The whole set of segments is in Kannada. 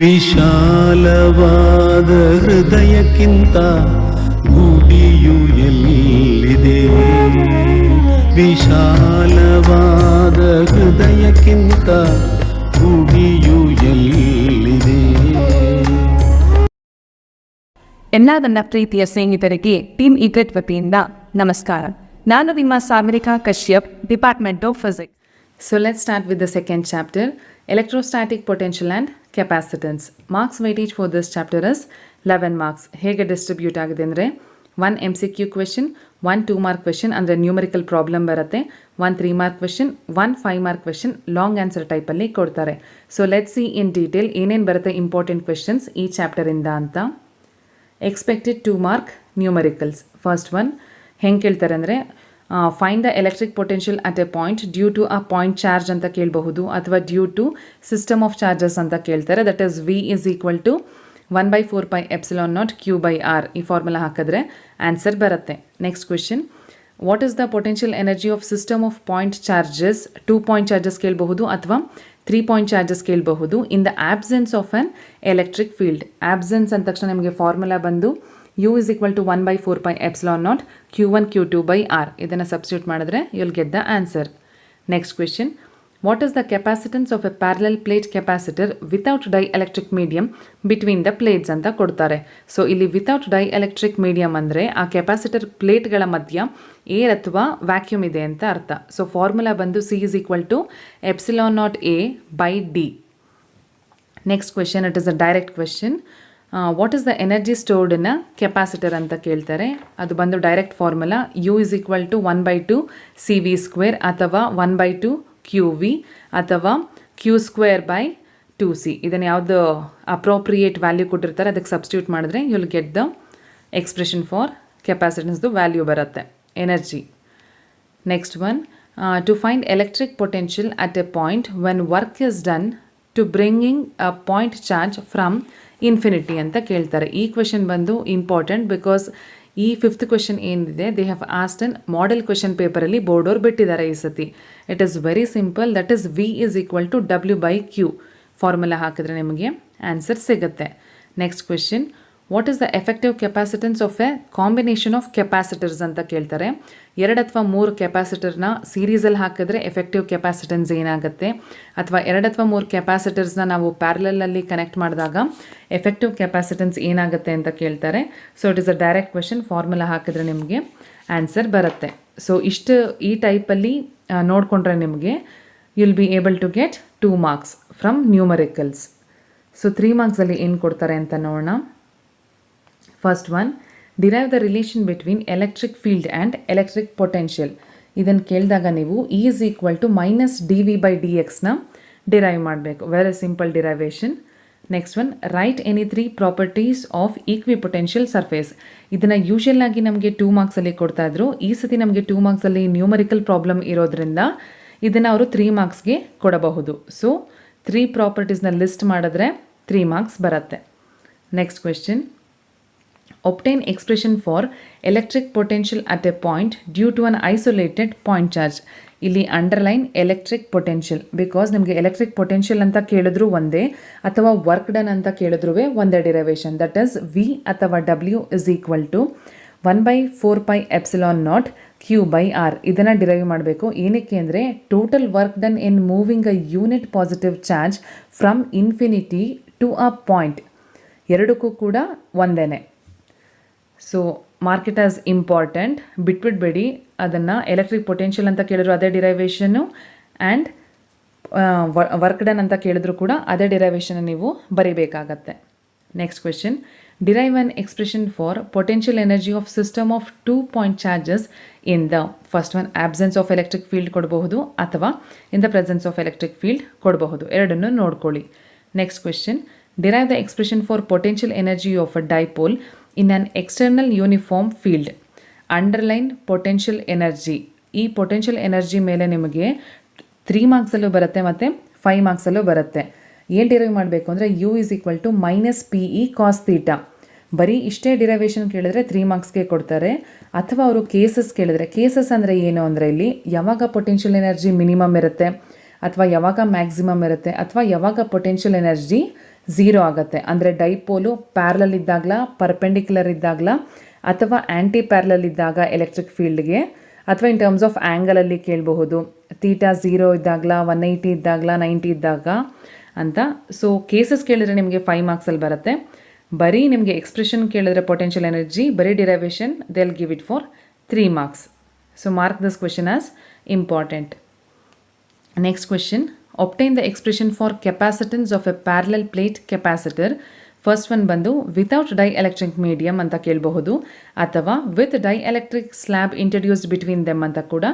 ವಿಶಾಲವಾದ ಹೃದಯಕ್ಕಿಂತ ಗುಡಿಯು ಎಲ್ಲಿದೆ? ವಿಶಾಲವಾದ ಹೃದಯಕ್ಕಿಂತ ಗುಡಿಯು ಎಲ್ಲಿದೆ? ಎಲ್ಲ ನನ್ನ ಪ್ರೀತಿಯ ಸ್ನೇಹಿತರಿಗೆ ಟೀಮ್ ಇಗ್ರೆಟ್ ವತಿಯಿಂದ ನಮಸ್ಕಾರ. ನಾನು ನಿಮ್ಮ Samarika Kashyap, department of physics. So let's start with the second chapter, electrostatic potential and capacitance. Marks weightage for this chapter is 11 marks. ಹೇಗೆ ಡಿಸ್ಟ್ರಿಬ್ಯೂಟ್ ಆಗಿದೆ ಅಂದರೆ 1 MCQ question, 1 2 mark question ಅಂದರೆ ನ್ಯೂಮರಿಕಲ್ ಪ್ರಾಬ್ಲಮ್ ಬರುತ್ತೆ, 1 3 mark question, 1 5 mark question long answer ಟೈಪಲ್ಲಿ ಕೊಡ್ತಾರೆ. So let's see in detail ಏನೇನು ಬರುತ್ತೆ ಇಂಪಾರ್ಟೆಂಟ್ ಕ್ವೆಶನ್ಸ್ ಈ ಚಾಪ್ಟರಿಂದ ಅಂತ. Expected 2 mark numericals. First one ಹೆಂಗೆ ಕೇಳ್ತಾರೆ ಅಂದರೆ find the electric potential at a point due to a point charge ಅಂತ ಕೇಳಬಹುದು, ಅಥವಾ due to system of charges ಅಂತ ಕೇಳ್ತಾರೆ. That is V is equal to 1/4πε0 Q/R. ಈ ಫಾರ್ಮುಲಾ ಹಾಕಿದ್ರೆ ಆನ್ಸರ್ ಬರುತ್ತೆ. Next question, what is the potential energy of system of point charges? 2 point charges ಕೇಳಬಹುದು ಅಥವಾ 3 ಪಾಯಿಂಟ್ ಚಾರ್ಜಸ್ ಕೇಳಬಹುದು in the absence of on electric field. Absence ಅಂದ ತಕ್ಷಣ ನಿಮಗೆ ಫಾರ್ಮುಲಾ ಬಂದು U is equal to 1/4πε0 Q1 Q2/R. ಇದನ್ನು ಸಬ್ಸ್ಟಿಟ್ಯೂಟ್ ಮಾಡಿದ್ರೆ you'll get the answer. Next question, what is the capacitance of a parallel plate capacitor without dielectric medium between the plates ಅಂತ ಕೊಡ್ತಾರೆ. ಸೊ ಇಲ್ಲಿ ವಿತೌಟ್ ಡೈ ಎಲೆಕ್ಟ್ರಿಕ್ ಮೀಡಿಯಂ ಅಂದರೆ ಆ ಕೆಪಾಸಿಟರ್ ಪ್ಲೇಟ್ಗಳ ಮಧ್ಯ ಏರ್ ಅಥವಾ ವ್ಯಾಕ್ಯೂಮ್ ಇದೆ ಅಂತ ಅರ್ಥ. ಸೊ ಫಾರ್ಮುಲಾ ಬಂದು C is equal to ε0A/D. Next question, it is a direct question. What is the energy stored in a capacitor ಅಂತ ಕೇಳ್ತಾರೆ. ಅದು ಬಂದು direct formula U is equal to 1/2CV², ಅಥವಾ 1/2 QV, ಅಥವಾ Q²/2C. ಇದನ್ನು ಯಾವುದು ಅಪ್ರೋಪ್ರಿಯೇಟ್ ವ್ಯಾಲ್ಯೂ ಕೊಟ್ಟಿರ್ತಾರೆ ಅದಕ್ಕೆ ಸಬ್ಸ್ಟಿಟ್ಯೂಟ್ ಮಾಡಿದ್ರೆ you'll get the expression for ಕೆಪಾಸಿಟನ್ಸ್ದು ವ್ಯಾಲ್ಯೂ ಬರುತ್ತೆ, energy. Next one, to find electric potential at a point when work is done to bringing a point charge from infinity ಅಂತ ಕೇಳ್ತಾರೆ. ಈ ಕ್ವೆಶನ್ ಬಂದು ಇಂಪಾರ್ಟೆಂಟ್ ಬಿಕಾಸ್ ಈ 5th ಕ್ವೆಶನ್ ಏನಿದೆ they have asked an model question ಪೇಪರಲ್ಲಿ ಬೋರ್ಡ್ ಅವ್ರು ಬಿಟ್ಟಿದ್ದಾರೆ ಈ ಸತಿ. It is very simple, that is V is equal to W/Q. Formula ಹಾಕಿದ್ರೆ ನಿಮಗೆ ಆನ್ಸರ್ ಸಿಗುತ್ತೆ. Next question, what is the effective capacitance of A combination of capacitors ಅಂತ ಕೇಳ್ತಾರೆ. 2 ಅಥವಾ 3 ಕೆಪಾಸಿಟರ್ನ ಸೀರೀಸಲ್ಲಿ ಹಾಕಿದ್ರೆ ಎಫೆಕ್ಟಿವ್ ಕೆಪಾಸಿಟನ್ಸ್ ಏನಾಗುತ್ತೆ, ಅಥವಾ 2 ಅಥವಾ 3 ಕೆಪಾಸಿಟರ್ಸ್ನ ನಾವು ಪ್ಯಾರಲಲ್ಲಿ ಕನೆಕ್ಟ್ ಮಾಡಿದಾಗ ಎಫೆಕ್ಟಿವ್ ಕೆಪಾಸಿಟನ್ಸ್ ಏನಾಗುತ್ತೆ ಅಂತ ಕೇಳ್ತಾರೆ. So it is a direct question, formula ಹಾಕಿದ್ರೆ ನಿಮಗೆ ಆನ್ಸರ್ ಬರುತ್ತೆ. ಸೊ ಇಷ್ಟು ಈ ಟೈಪಲ್ಲಿ ನೋಡಿಕೊಂಡ್ರೆ ನಿಮಗೆ will be able to get 2 marks from numericals. So 3 marksಲ್ಲಿ ಏನು ಕೊಡ್ತಾರೆ ಅಂತ ನೋಡೋಣ. First one, derive the relation between electric field and electric potential. ಇದನ್ನು ಕೇಳಿದಾಗ ನೀವು E is equal to -dV/dxನ ಡಿರೈವ್ ಮಾಡಬೇಕು. Very simple derivation. Next one, write any 3 properties of equipotential surface. ಇದನ್ನು ಯೂಶಲ್ ಆಗಿ ನಮಗೆ 2 marksಲ್ಲಿ ಕೊಡ್ತಾ ಇದ್ರು. ಈ ಸತಿ ನಮಗೆ 2 marksಲ್ಲಿ ನ್ಯೂಮರಿಕಲ್ ಪ್ರಾಬ್ಲಮ್ ಇರೋದ್ರಿಂದ ಇದನ್ನು ಅವರು 3 marksಗೆ ಕೊಡಬಹುದು. ಸೊ 3 ಪ್ರಾಪರ್ಟೀಸ್ನ ಲಿಸ್ಟ್ ಮಾಡಿದ್ರೆ 3 marks ಬರುತ್ತೆ. Next question, obtain expression for electric potential at a point due to an isolated point charge. ಇಲ್ಲಿ ಅಂಡರ್ಲೈನ್ ಎಲೆಕ್ಟ್ರಿಕ್ ಪೊಟೆನ್ಷಿಯಲ್, ಬಿಕಾಸ್ ನಿಮಗೆ ಎಲೆಕ್ಟ್ರಿಕ್ ಪೊಟೆನ್ಷಿಯಲ್ ಅಂತ ಕೇಳಿದ್ರು ಒಂದೇ, ಅಥವಾ ವರ್ಕ್ ಡನ್ ಅಂತ ಕೇಳಿದ್ರು ಒಂದೇ ಡಿರೈವೇಷನ್. ದಟ್ ಈಸ್ V ಅಥವಾ W is equal to 1/4πε0 Q/R. ಇದನ್ನು ಡಿರೈವ್ ಮಾಡಬೇಕು. ಏನಕ್ಕೆ ಅಂದರೆ total work done in moving a unit positive charge from infinity to a point, ಎರಡಕ್ಕೂ ಕೂಡ ಒಂದೇನೆ. ಸೊ ಮಾರ್ಕೆಟ್ ಆಸ್ ಇಂಪಾರ್ಟೆಂಟ್, ಬಿಟ್ಬಿಡ್ಬೇಡಿ ಅದನ್ನು. ಎಲೆಕ್ಟ್ರಿಕ್ ಪೊಟೆನ್ಷಿಯಲ್ ಅಂತ ಕೇಳಿದ್ರು ಅದೇ ಡಿರೈವೇಷನ್ನು, ಆ್ಯಂಡ್ ವರ್ಕ್ ಡನ್ ಅಂತ ಕೇಳಿದ್ರು ಕೂಡ ಅದೇ ಡಿರೈವೇಷನ್ ನೀವು ಬರೀಬೇಕಾಗತ್ತೆ. Next question, derive an expression for potential energy of system of 2 point charges in the first one absence of electric field ಕೊಡಬಹುದು, ಅಥವಾ in the presence of electric field ಕೊಡಬಹುದು. ಎರಡನ್ನು ನೋಡ್ಕೊಳ್ಳಿ. Next question, derive the expression for potential energy of a dipole in an external uniform field. Underline potential energy. ಈ ಪೊಟೆನ್ಷಿಯಲ್ ಎನರ್ಜಿ ಮೇಲೆ ನಿಮಗೆ 3 marksಲ್ಲೂ ಬರುತ್ತೆ ಮತ್ತು 5 marksಲ್ಲೂ ಬರುತ್ತೆ. ಏನು ಡಿರೈವ್ ಮಾಡಬೇಕು ಅಂದರೆ U is equal to -PE cos θ. ಬರೀ ಇಷ್ಟೇ ಡಿರೈವೇಷನ್ ಕೇಳಿದ್ರೆ 3 marksಗೆ ಕೊಡ್ತಾರೆ. ಅಥವಾ ಅವರು ಕೇಸಸ್ ಕೇಳಿದ್ರೆ, ಕೇಸಸ್ ಅಂದರೆ ಏನು ಅಂದರೆ ಇಲ್ಲಿ ಯಾವಾಗ ಪೊಟೆನ್ಷಿಯಲ್ ಎನರ್ಜಿ ಮಿನಿಮಮ್ ಇರುತ್ತೆ, ಅಥವಾ ಯಾವಾಗ ಮ್ಯಾಕ್ಸಿಮಮ್ ಇರುತ್ತೆ, ಅಥವಾ ಯಾವಾಗ ಪೊಟೆನ್ಷಿಯಲ್ ಎನರ್ಜಿ 0 ಆಗುತ್ತೆ. ಅಂದರೆ ಡೈಪೋಲು ಪ್ಯಾರಲಲ್ ಇದ್ದಾಗಲ, ಪರ್ಪೆಂಡಿಕ್ಯುಲರ್ ಇದ್ದಾಗಲ ಅಥವಾ ಆ್ಯಂಟಿ ಪ್ಯಾರಲಲ್ ಇದ್ದಾಗ ಎಲೆಕ್ಟ್ರಿಕ್ ಫೀಲ್ಡ್ಗೆ, ಅಥವಾ ಇನ್ ಟರ್ಮ್ಸ್ ಆಫ್ ಆ್ಯಂಗಲಲ್ಲಿ ಕೇಳಬಹುದು. ಥೀಟಾ 0 ಇದ್ದಾಗಲ, 180 ಇದ್ದಾಗಲ, 90 ಇದ್ದಾಗ ಅಂತ. ಸೊ ಕೇಸಸ್ ಕೇಳಿದ್ರೆ ನಿಮಗೆ 5 ಮಾರ್ಕ್ಸಲ್ಲಿ ಬರುತ್ತೆ. ಬರೀ ನಿಮಗೆ ಎಕ್ಸ್ಪ್ರೆಷನ್ ಕೇಳಿದ್ರೆ ಪೊಟೆನ್ಷಿಯಲ್ ಎನರ್ಜಿ, ಬರೀ derivation, they will give it for 3 marks. So mark this question as important. Next question, obtain the expression for capacitance of a parallel plate capacitor. First one ಬಂದು ವಿತೌಟ್ ಡೈಎಲೆಕ್ಟ್ರಿಕ್ ಮೀಡಿಯಮ್ ಅಂತ ಕೇಳಬಹುದು, ಅಥವಾ with dielectric slab introduced between them ಅಂತ ಕೂಡ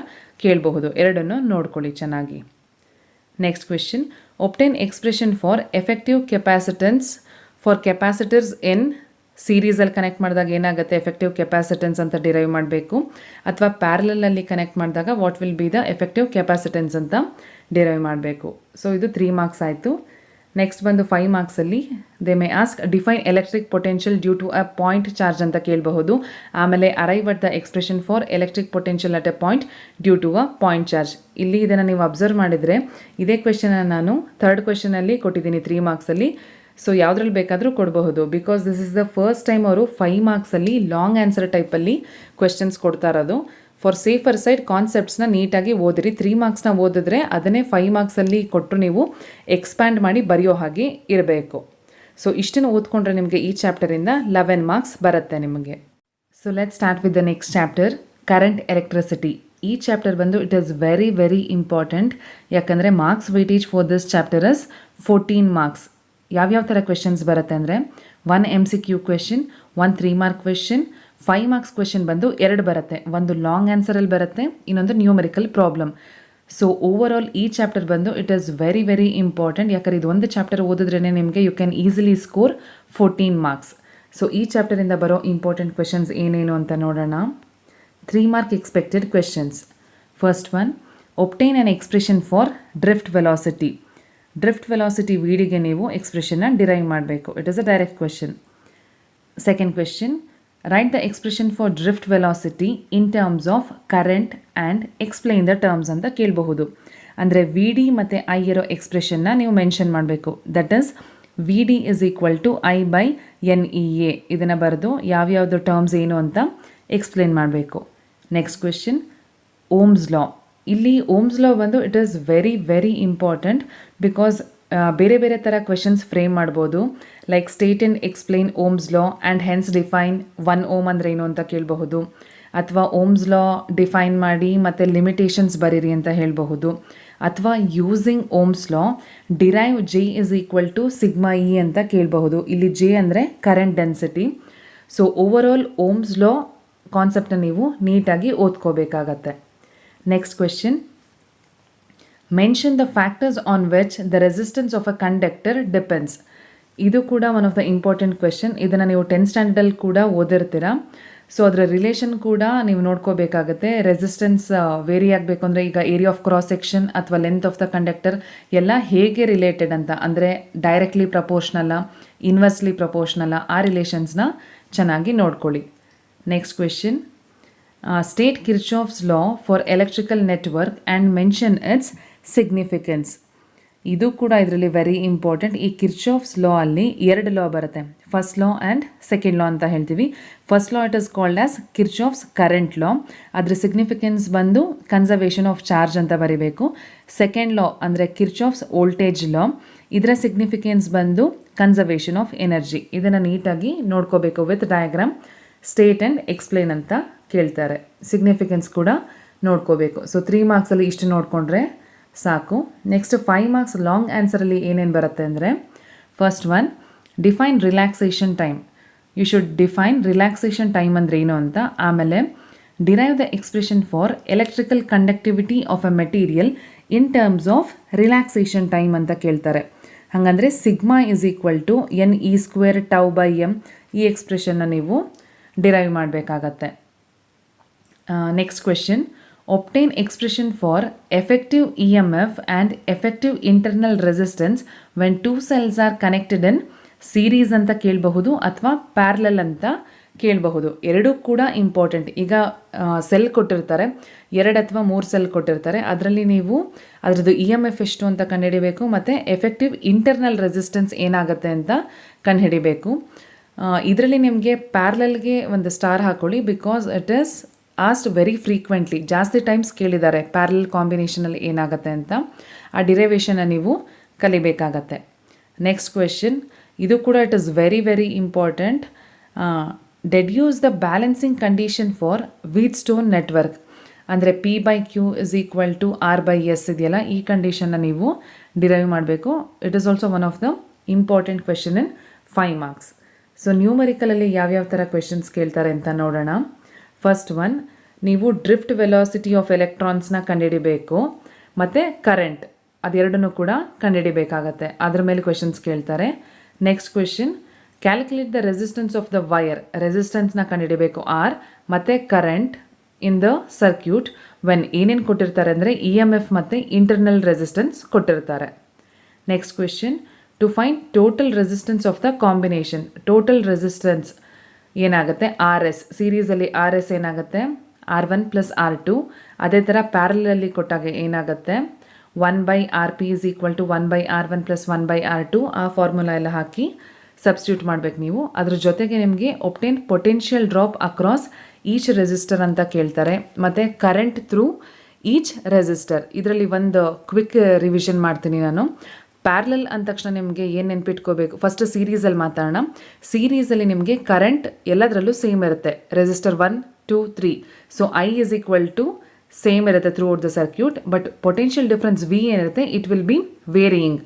ಕೇಳಬಹುದು. ಎರಡನ್ನು ನೋಡ್ಕೊಳ್ಳಿ ಚೆನ್ನಾಗಿ. Next question, obtain expression for effective capacitance for capacitors in ಸೀರೀಸಲ್ಲಿ ಕನೆಕ್ಟ್ ಮಾಡಿದಾಗ ಏನಾಗುತ್ತೆ, ಎಫೆಕ್ಟಿವ್ ಕೆಪಾಸಿಟೆನ್ಸ್ ಅಂತ ಡಿರೈವ್ ಮಾಡಬೇಕು, ಅಥವಾ ಪ್ಯಾರಲಲ್ಲಿ ಕನೆಕ್ಟ್ ಮಾಡಿದಾಗ what will be the effective capacitance ಅಂತ ಡಿರೈವ್ ಮಾಡಬೇಕು. ಸೊ ಇದು 3 ಮಾರ್ಕ್ಸ್ ಆಯಿತು. ನೆಕ್ಸ್ಟ್ ಬಂದು 5 ಮಾರ್ಕ್ಸಲ್ಲಿ they may ask define electric potential due to a point charge ಅಂತ ಕೇಳಬಹುದು. ಆಮೇಲೆ arrive at the expression for electric potential at a point due to a point charge. ಇಲ್ಲಿ ಇದನ್ನು ನೀವು ಅಬ್ಸರ್ವ್ ಮಾಡಿದರೆ ಇದೇ ಕ್ವೆಶನ್ನ ನಾನು ಥರ್ಡ್ ಕ್ವೆಶನಲ್ಲಿ ಕೊಟ್ಟಿದ್ದೀನಿ 3 ಮಾರ್ಕ್ಸಲ್ಲಿ. ಸೊ ಯಾವುದ್ರಲ್ಲಿ ಬೇಕಾದರೂ ಕೊಡಬಹುದು, because this is the first time ಅವರು 5 ಮಾರ್ಕ್ಸಲ್ಲಿ ಲಾಂಗ್ ಆನ್ಸರ್ ಟೈಪಲ್ಲಿ ಕ್ವೆಶನ್ಸ್ ಕೊಡ್ತಾ ಇರೋದು. ಫಾರ್ ಸೇಫರ್ ಸೈಡ್ ಕಾನ್ಸೆಪ್ಟ್ಸ್ನ ನೀಟಾಗಿ ಓದಿರಿ. 3 ಮಾರ್ಕ್ಸ್ನ ಓದಿದ್ರೆ ಅದನ್ನೇ 5 ಮಾರ್ಕ್ಸಲ್ಲಿ ಕೊಟ್ಟರು ನೀವು ಎಕ್ಸ್ಪ್ಯಾಂಡ್ ಮಾಡಿ ಬರೆಯೋ ಹಾಗೆ ಇರಬೇಕು. ಸೊ ಇಷ್ಟನ್ನು ಓದ್ಕೊಂಡ್ರೆ ನಿಮಗೆ ಈ ಚಾಪ್ಟರಿಂದ 11 ಮಾರ್ಕ್ಸ್ ಬರುತ್ತೆ ನಿಮಗೆ. So let start with the next chapter, current electricity. ಈ ಚಾಪ್ಟರ್ ಬಂದು it is very very important, ಯಾಕಂದರೆ marks weightage for this chapter is 14 marks. ಯಾವ್ಯಾವ ಥರ ಕ್ವೆಶನ್ಸ್ ಬರುತ್ತೆ ಅಂದರೆ 1 MCQ question, 1 3 mark question, 5 marks question ಬಂದು 2 ಬರುತ್ತೆ. ಒಂದು ಲಾಂಗ್ ಆನ್ಸರಲ್ಲಿ ಬರುತ್ತೆ, ಇನ್ನೊಂದು numerical problem. So overall ಈ ಚಾಪ್ಟರ್ ಬಂದು it is very very important, ಯಾಕಂದರೆ ಇದು ಒಂದು ಚಾಪ್ಟರ್ ಓದಿದ್ರೇ ನಿಮಗೆ you can easily score 14 marks. So ಈ ಚಾಪ್ಟರಿಂದ ಬರೋ ಇಂಪಾರ್ಟೆಂಟ್ ಕ್ವೆಶನ್ಸ್ ಏನೇನು ಅಂತ ನೋಡೋಣ. 3 mark expected questions. First one, obtain an expression for drift velocity. Drift velocity ವಿಡಿಗೆ ನೀವು ಎಕ್ಸ್ಪ್ರೆಷನ್ನ ಡಿರೈವ್ ಮಾಡಬೇಕು. It is a direct question. Second question, write the expression for drift velocity in terms of current and explain the terms ಅಂತ ಕೇಳಬಹುದು. ಅಂದರೆ ವಿ ಡಿ ಮತ್ತು ಐ ಇರೋ ಎಕ್ಸ್ಪ್ರೆಷನ್ನ ನೀವು ಮೆನ್ಷನ್ ಮಾಡಬೇಕು. That is V D is equal to I by NEA. ಇದನ್ನು ಬರೆದು ಯಾವ್ಯಾವುದು ಟರ್ಮ್ಸ್ ಏನು ಅಂತ ಎಕ್ಸ್ಪ್ಲೇನ್ ಮಾಡಬೇಕು. Next question, Ohm's law. ಇಲ್ಲಿ ಓಮ್ಸ್ ಲಾ ಬಂದು it is very very important, because ಬೇರೆ ಬೇರೆ ಥರ ಕ್ವೆಶನ್ಸ್ ಫ್ರೇಮ್ ಮಾಡ್ಬೋದು. Like state and explain Ohm's law and hence define 1 ohm ಅಂದರೆ ಏನು ಅಂತ ಕೇಳಬಹುದು, ಅಥವಾ ಓಮ್ಸ್ ಲಾ ಡಿಫೈನ್ ಮಾಡಿ ಮತ್ತು ಲಿಮಿಟೇಷನ್ಸ್ ಬರೀರಿ ಅಂತ ಹೇಳಬಹುದು, ಅಥವಾ using Ohm's law derive J is equal to sigma E ಅಂತ ಕೇಳಬಹುದು. ಇಲ್ಲಿ J ಅಂದರೆ current density. So overall Ohm's law ಕಾನ್ಸೆಪ್ಟನ್ನ ನೀವು ನೀಟಾಗಿ ಓದ್ಕೋಬೇಕಾಗತ್ತೆ. Next question, mention the factors on which the resistance of a conductor depends. ಇದು ಕೂಡ one of the important question. ಇದನ್ನು ನೀವು 10th ಸ್ಟ್ಯಾಂಡರ್ಡಲ್ಲಿ ಕೂಡ ಓದಿರ್ತೀರ. ಸೊ ಅದರ ರಿಲೇಷನ್ ಕೂಡ ನೀವು ನೋಡ್ಕೋಬೇಕಾಗತ್ತೆ. ರೆಸಿಸ್ಟೆನ್ಸ್ ವೇರಿ ಆಗಬೇಕು ಅಂದರೆ ಈಗ ಏರಿಯಾ ಆಫ್ ಕ್ರಾಸ್ ಸೆಕ್ಷನ್ ಅಥವಾ ಲೆಂತ್ ಆಫ್ ದ ಕಂಡಕ್ಟರ್ ಎಲ್ಲ ಹೇಗೆ ರಿಲೇಟೆಡ್ ಅಂತ, ಅಂದರೆ ಡೈರೆಕ್ಟ್ಲಿ ಪ್ರಪೋರ್ಷ್ನಲ್ಲ, ಇನ್ವರ್ಸ್ಲಿ ಪ್ರಪೋರ್ಷ್ನಲ್ಲ, ಆ ರಿಲೇಷನ್ಸ್ನ ಚೆನ್ನಾಗಿ ನೋಡ್ಕೊಳ್ಳಿ. Next question, state Kirchhoff's law for electrical network and mention it's significance. ಇದು ಕೂಡ ಇದರಲ್ಲಿ ವೆರಿ ಇಂಪಾರ್ಟೆಂಟ್. ಈ ಕಿರ್ಚಾಫ್ಸ್ ಲಾ ಅಲ್ಲಿ 2 ಲಾ ಬರುತ್ತೆ, ಫಸ್ಟ್ ಲಾ ಆ್ಯಂಡ್ ಸೆಕೆಂಡ್ ಲಾ ಅಂತ ಹೇಳ್ತೀವಿ. First law it is called as Kirchhoff's current law. ಅದರ ಸಿಗ್ನಿಫಿಕೆನ್ಸ್ ಬಂದು ಕನ್ಸರ್ವೇಷನ್ ಆಫ್ ಚಾರ್ಜ್ ಅಂತ ಬರೀಬೇಕು. ಸೆಕೆಂಡ್ ಲಾ ಅಂದರೆ ಕಿರ್ಚಾಫ್ಸ್ ವೋಲ್ಟೇಜ್ ಲಾ, ಇದರ ಸಿಗ್ನಿಫಿಕೆನ್ಸ್ ಬಂದು ಕನ್ಸರ್ವೇಷನ್ ಆಫ್ ಎನರ್ಜಿ. ಇದನ್ನು ನೀಟಾಗಿ ನೋಡ್ಕೋಬೇಕು with diagram. State and explain ಅಂತ ಕೇಳ್ತಾರೆ. ಸಿಗ್ನಿಫಿಕೆನ್ಸ್ ಕೂಡ ನೋಡ್ಕೋಬೇಕು. ಸೊ 3 ಮಾರ್ಕ್ಸಲ್ಲಿ ಇಷ್ಟು ನೋಡಿಕೊಂಡ್ರೆ ಸಾಕು. ನೆಕ್ಸ್ಟ್ 5 ಮಾರ್ಕ್ಸ್ ಲಾಂಗ್ ಆನ್ಸರಲ್ಲಿ ಏನೇನು ಬರುತ್ತೆ ಅಂದರೆ, first one, define relaxation time. You should define relaxation time ಅಂದರೆ ಏನು ಅಂತ. ಆಮೇಲೆ derive the expression for electrical conductivity of a material in terms of relaxation time ಅಂತ ಕೇಳ್ತಾರೆ. ಹಾಗಂದರೆ sigma is equal to NE² tau by M. ಈ ಎಕ್ಸ್ಪ್ರೆಷನ್ನ ನೀವು ಡಿರೈವ್ ಮಾಡಬೇಕಾಗತ್ತೆ. Next question, obtain expression for effective EMF and effective internal resistance when 2 cells are connected in series ಅಂತ ಕೇಳಬಹುದು, ಅಥವಾ ಪ್ಯಾರಲಲ್ ಅಂತ ಕೇಳಬಹುದು. ಎರಡೂ ಕೂಡ ಇಂಪಾರ್ಟೆಂಟ್. ಈಗ ಸೆಲ್ ಕೊಟ್ಟಿರ್ತಾರೆ, 2 ಅಥವಾ 3 ಸೆಲ್ ಕೊಟ್ಟಿರ್ತಾರೆ. ಅದರಲ್ಲಿ ನೀವು ಅದರದ್ದು EMF ಎಷ್ಟು ಅಂತ ಕಂಡುಹಿಡಿಬೇಕು ಮತ್ತು ಎಫೆಕ್ಟಿವ್ ಇಂಟರ್ನಲ್ ರೆಸಿಸ್ಟೆನ್ಸ್ ಏನಾಗುತ್ತೆ ಅಂತ ಕಂಡುಹಿಡಿಬೇಕು. ಇದರಲ್ಲಿ ನಿಮಗೆ ಪ್ಯಾರಲಲ್ಗೆ ಒಂದು ಸ್ಟಾರ್ ಹಾಕೊಳ್ಳಿ, because it is asked very frequently. ಜಾಸ್ತಿ ಟೈಮ್ಸ್ ಕೇಳಿದ್ದಾರೆ ಪ್ಯಾರಲಲ್ ಕಾಂಬಿನೇಷನಲ್ಲಿ ಏನಾಗುತ್ತೆ ಅಂತ. ಆ ಡಿರೈವೇಷನ್ನ ನೀವು ಕಲಿಬೇಕಾಗತ್ತೆ. ನೆಕ್ಸ್ಟ್ ಕ್ವೆಶನ್, ಇದು ಕೂಡ it is very very important. Deduce the balancing condition for Wheatstone network. ಅಂದರೆ P/Q = R/S ಇದೆಯಲ್ಲ, ಈ ಕಂಡೀಷನ್ನ ನೀವು ಡಿರೈವ್ ಮಾಡಬೇಕು. It is also one of the important question in 5 marks. So ನ್ಯೂಮರಿಕಲಲ್ಲಿ ಯಾವ್ಯಾವ ಥರ ಕ್ವೆಶನ್ಸ್ ಕೇಳ್ತಾರೆ ಅಂತ ನೋಡೋಣ. ಫಸ್ಟ್ ಒನ್, ನೀವು ಡ್ರಿಫ್ಟ್ ವೆಲಾಸಿಟಿ ಆಫ್ ಎಲೆಕ್ಟ್ರಾನ್ಸ್ನ ಕಂಡುಹಿಡಿಬೇಕು ಮತ್ತು ಕರೆಂಟ್, ಅದೆರಡನ್ನೂ ಕೂಡ ಕಂಡುಹಿಡಿಬೇಕಾಗತ್ತೆ. ಅದ್ರ ಮೇಲೆ ಕ್ವೆಶನ್ಸ್ ಕೇಳ್ತಾರೆ. Next question, calculate the resistance of the wire. ರೆಸಿಸ್ಟೆನ್ಸ್ನ ಕಂಡುಹಿಡಿಬೇಕು R ಮತ್ತು current in the circuit when ಏನೇನು ಕೊಟ್ಟಿರ್ತಾರೆ ಅಂದರೆ EMF ಮತ್ತು ಇಂಟರ್ನಲ್ ರೆಸಿಸ್ಟೆನ್ಸ್ ಕೊಟ್ಟಿರ್ತಾರೆ. Next question, to find total resistance of the combination. Total resistance ಏನಾಗುತ್ತೆ RS, ಸೀರೀಸಲ್ಲಿ RS ಏನಾಗುತ್ತೆ R1 + R2. ಅದೇ ಥರ ಪ್ಯಾರಲಲ್ಲಿ ಕೊಟ್ಟಾಗ ಏನಾಗುತ್ತೆ 1/RP = 1/R1 + 1/R2. ಆ ಫಾರ್ಮುಲಾ ಎಲ್ಲ ಹಾಕಿ ಸಬ್ಸ್ಟಿಟ್ಯೂಟ್ ಮಾಡಬೇಕು ನೀವು. ಅದ್ರ ಜೊತೆಗೆ ನಿಮಗೆ obtain potential drop across each resistor ಅಂತ ಕೇಳ್ತಾರೆ, ಮತ್ತು ಕರೆಂಟ್ ಥ್ರೂ ಈಚ್ ರೆಸಿಸ್ಟರ್. ಇದರಲ್ಲಿ ಒಂದು ಕ್ವಿಕ್ ರಿವಿಷನ್ ಮಾಡ್ತೀನಿ ನಾನು. ಪ್ಯಾರಲಲ್ ಅಂದ ತಕ್ಷಣ ನಿಮಗೆ ಏನು ನೆನ್ಪಿಟ್ಕೋಬೇಕು, ಫಸ್ಟ್ ಸೀರೀಸಲ್ಲಿ ಮಾತಾಡೋಣ. ಸೀರೀಸಲ್ಲಿ ನಿಮಗೆ ಕರೆಂಟ್ ಎಲ್ಲದರಲ್ಲೂ ಸೇಮ್ ಇರುತ್ತೆ, ರೆಸಿಸ್ಟರ್ 1, 2, 3. ಸೊ I = ಸೇಮ್ ಇರುತ್ತೆ through out the circuit, but potential difference V ಏನಿರುತ್ತೆ it will be varying.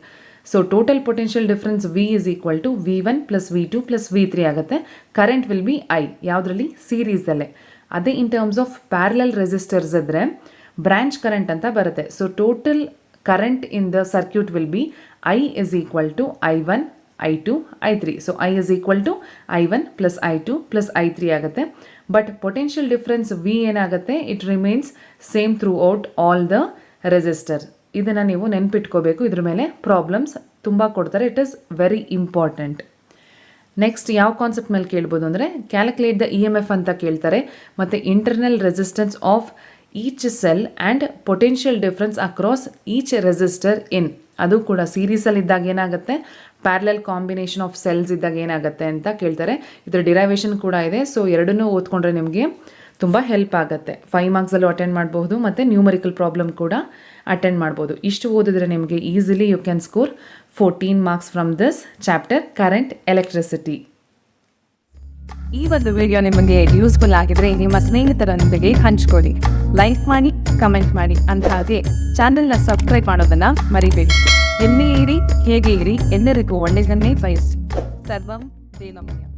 So total potential difference V = V1 + V2 + V3 ಆಗುತ್ತೆ. ಕರೆಂಟ್ ವಿಲ್ ಬಿ I, ಯಾವುದರಲ್ಲಿ ಸೀರೀಸಲ್ಲೇ. ಅದೇ ಇನ್ ಟರ್ಮ್ಸ್ ಆಫ್ ಪ್ಯಾರಲಲ್ ರೆಸಿಸ್ಟರ್ಸ್ ಇದ್ದರೆ ಬ್ರಾಂಚ್ ಕರೆಂಟ್ ಅಂತ ಬರುತ್ತೆ. So total current in the circuit will be I = I1, I2, I3. So I = I1 + I2 + I3 ಆಗುತ್ತೆ. ಬಟ್ ಪೊಟೆನ್ಷಿಯಲ್ ಡಿಫ್ರೆನ್ಸ್ V ಏನಾಗುತ್ತೆ, it remains same through out all the resistor. ಇದನ್ನು ನೀವು ನೆನ್ಪಿಟ್ಕೋಬೇಕು. ಇದ್ರ ಮೇಲೆ ಪ್ರಾಬ್ಲಮ್ಸ್ ತುಂಬ ಕೊಡ್ತಾರೆ. It is very important. Next ಯಾವ ಕಾನ್ಸೆಪ್ಟ್ ಮೇಲೆ ಕೇಳ್ಬೋದು ಅಂದರೆ ಕ್ಯಾಲ್ಕುಲೇಟ್ ದ EMF ಅಂತ ಕೇಳ್ತಾರೆ, ಮತ್ತು internal resistance of each cell and potential difference across each resistor in. ಅದು ಕೂಡ ಸೀರೀಸಲ್ಲಿ ಇದ್ದಾಗ ಏನಾಗುತ್ತೆ, ಪ್ಯಾರಲಲ್ ಕಾಂಬಿನೇಷನ್ ಆಫ್ ಸೆಲ್ಸ್ ಇದ್ದಾಗ ಏನಾಗುತ್ತೆ ಅಂತ ಕೇಳ್ತಾರೆ. ಇದರ ಡಿರೈವೇಷನ್ ಕೂಡ ಇದೆ. ಸೊ ಎರಡನ್ನೂ ಓದ್ಕೊಂಡ್ರೆ ನಿಮಗೆ ತುಂಬ ಹೆಲ್ಪ್ ಆಗುತ್ತೆ. 5 ಮಾರ್ಕ್ಸಲ್ಲೂ ಅಟೆಂಡ್ ಮಾಡಬಹುದು ಮತ್ತು ನ್ಯೂಮರಿಕಲ್ ಪ್ರಾಬ್ಲಮ್ ಕೂಡ ಅಟೆಂಡ್ ಮಾಡ್ಬೋದು. ಇಷ್ಟು ಓದಿದ್ರೆ ನಿಮಗೆ easily you can score 14 marks from this chapter current electricity. ಈ ಒಂದು ವಿಡಿಯೋ ನಿಮಗೆ ಯೂಸ್ಫುಲ್ ಆಗಿದ್ರೆ ನಿಮ್ಮ ಸ್ನೇಹಿತರೊಂದಿಗೆ ಹಂಚ್ಕೊಳ್ಳಿ, ಲೈಕ್ ಮಾಡಿ, ಕಮೆಂಟ್ ಮಾಡಿ. ಅಂತ ಹಾಗೆ ಚಾನೆಲ್ನ ಸಬ್ಸ್ಕ್ರೈಬ್ ಮಾಡೋದನ್ನ ಮರಿಬೇಡಿ. ಎಲ್ಲಿ ಇರಿ, ಹೇಗೆ ಇರಿ, ಎಲ್ಲರಿಗೂ ಒಳ್ಳೆಯದನ್ನೇ ಬಯಸಿ. ಸರ್ವಂ ದೇವಮಯ.